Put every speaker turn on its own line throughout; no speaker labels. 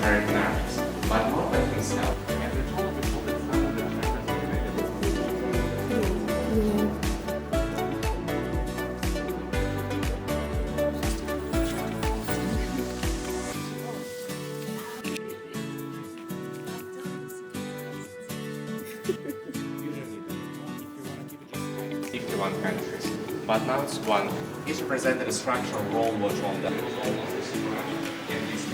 charismatics, but not by himself. One countries, but now it's one. Each presented a structural role which on the in these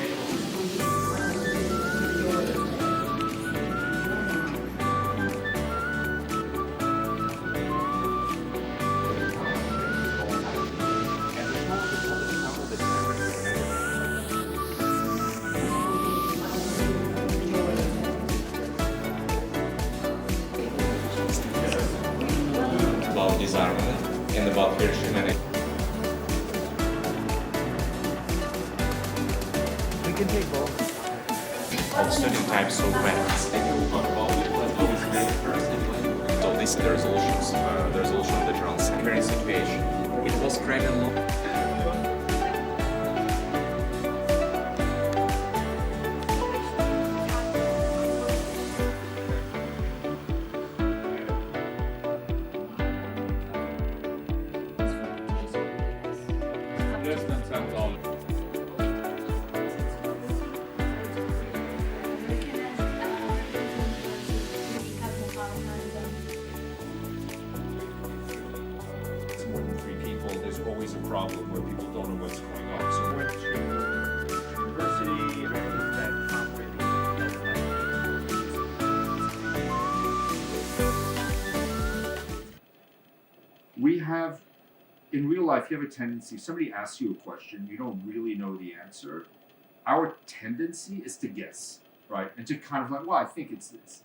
about disarmament and about leadership and
We can take both.
of certain types of methods. So this is the resolutions, the resolution of the general security situation. It was created
more than 3 people, there's always a problem where people don't know what's going on. So went to university, we have, in real life, you have a tendency, if somebody asks you a question, you don't really know the answer. Our tendency is to guess, right? And to kind of like, well, I think it's this.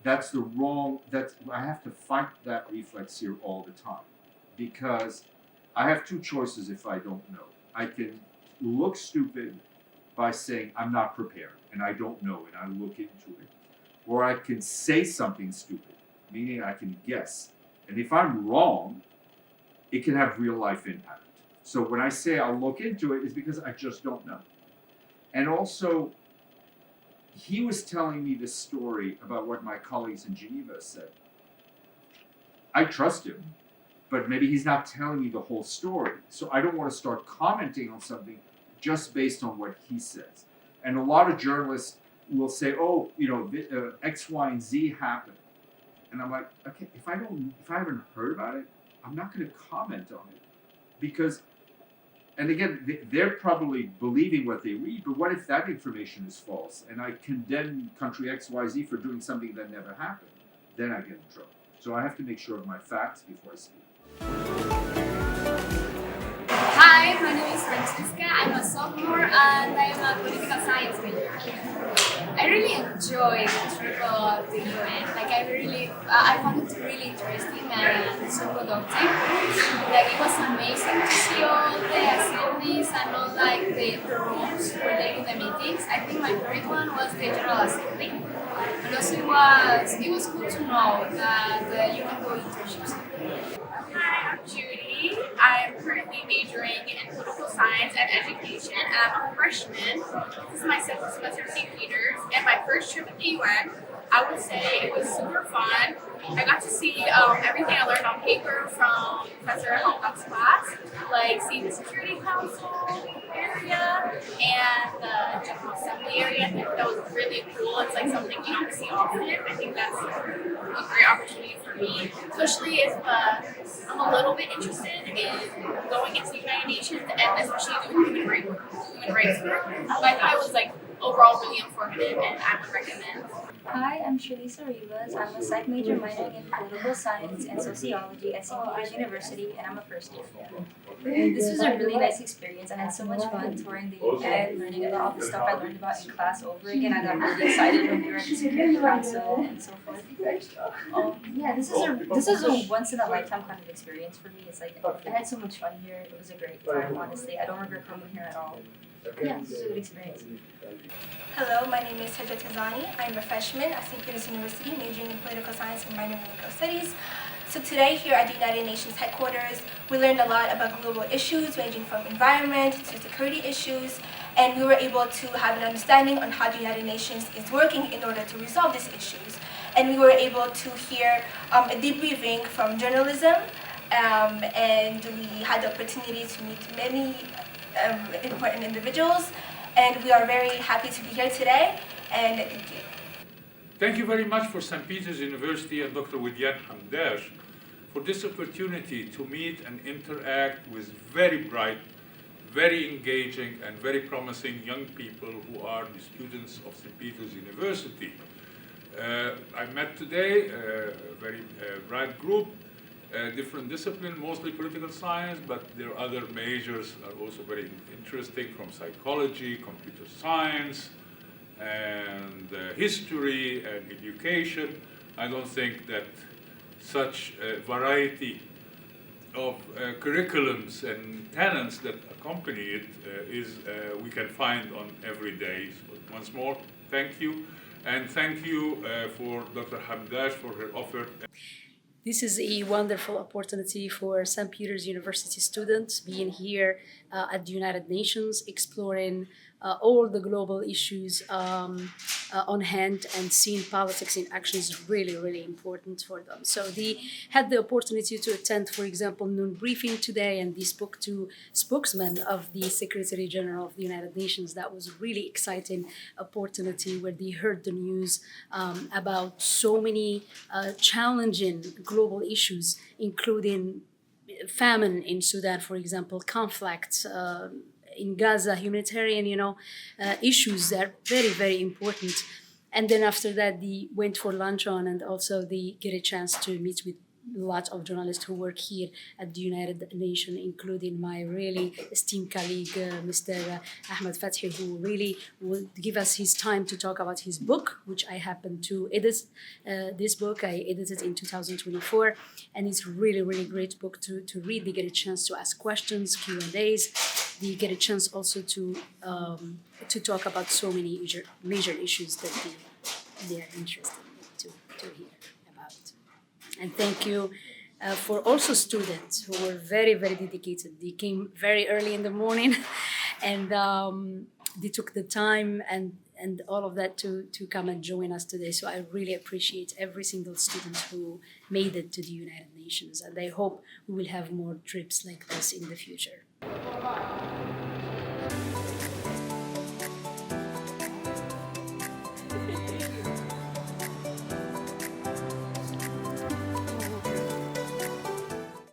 That's the wrong, I have to fight that reflex here all the time. Because I have 2 choices if I don't know. I can look stupid by saying I'm not prepared and I don't know and I look into it. Or I can say something stupid, meaning I can guess. And if I'm wrong, it can have real life impact. So when I say I'll look into it, it's because I just don't know. And also, he was telling me this story about what my colleagues in Geneva said. I trust him, but maybe he's not telling me the whole story. So I don't want to start commenting on something just based on what he says. And a lot of journalists will say, oh, X, Y, and Z happened. And I'm like, okay, if I haven't heard about it, I'm not going to comment on it. Because, and again, they're probably believing what they read, but what if that information is false? And I condemn country X, Y, Z for doing something that never happened. Then I get in trouble. So I have to make sure of my facts before I speak.
Hi, my name is Francisca. I'm a sophomore and I'm a political science major. I really enjoyed the trip of the UN. I found it really interesting and so productive. Like, it was amazing to see all the assemblies and all the rooms where they do the meetings. I think my favorite one was the General Assembly. And also it was cool to know that you can go internships.
Hi, I'm Judy. I'm currently majoring in political science and education, and I'm a freshman. This is my 7th semester of St. Peter's, and my first trip to the UN, I would say it was super fun. I got to see everything I learned on paper from Professor Helmut's class, like seeing the Security Council area and the General Assembly area. I think that was really cool. It's like something you don't see often. I think that's a great opportunity for me, especially if I'm a little bit interested in going into the United Nations and especially doing human rights work. But I thought it was overall really informative and I would recommend.
Hi, I'm Shalisa Rivas. I'm a psych major minoring in political science and sociology at St. Peter's University, and I'm a first year. And this was a really nice experience. I had so much fun touring the UN, learning about all the stuff I learned about in class over again. I got really excited when we were at the Security Council and so forth. This is a once in a lifetime kind of experience for me. It's like I had so much fun here. It was a great time, honestly. I don't regret coming here at all. Yeah, this was a good experience.
Hello, my name is Hedja Tazani. I'm a freshman at St. Peter's University, majoring in political science and minoring in legal studies. So today here at the United Nations headquarters, we learned a lot about global issues ranging from environment to security issues. and we were able to have an understanding on how the United Nations is working in order to resolve these issues. And we were able to hear a debriefing from journalism, and we had the opportunity to meet many important individuals, and we are very happy to be here today, and thank you.
Thank you very much for St. Peter's University and Dr. Widyan Hamdash for this opportunity to meet and interact with very bright, very engaging and very promising young people who are the students of St. Peter's University. I met today a very bright group, different discipline, mostly political science, but their other majors are also very interesting, from psychology, computer science, and history and education. I don't think that such a variety of curriculums and tenets that accompany it we can find on every day. So once more, thank you. And thank you for Dr. Hamdash for her offer.
This is a wonderful opportunity for St. Peter's University students being here at the United Nations, exploring all the global issues on hand, and seeing politics in action is really, really important for them. So they had the opportunity to attend, for example, noon briefing today, and they spoke to spokesman of the Secretary General of the United Nations. That was a really exciting opportunity where they heard the news about so many challenging global issues, including famine in Sudan, for example, conflicts in Gaza, humanitarian, issues that are very, very important. And then after that, they went for lunch on, and also they get a chance to meet with lots of journalists who work here at the United Nations, including my really esteemed colleague, Mr. Ahmed Fathi, who really will give us his time to talk about his book, which I happen to edit. This book I edited in 2024, and it's really, really great book to read. They get a chance to ask questions, Q&As. They get a chance also to talk about so many major issues that they are interested to hear about. And thank you for also students who were very, very dedicated. They came very early in the morning and they took the time and all of that to come and join us today. So I really appreciate every single student who made it to the United Nations. And I hope we will have more trips like this in the future.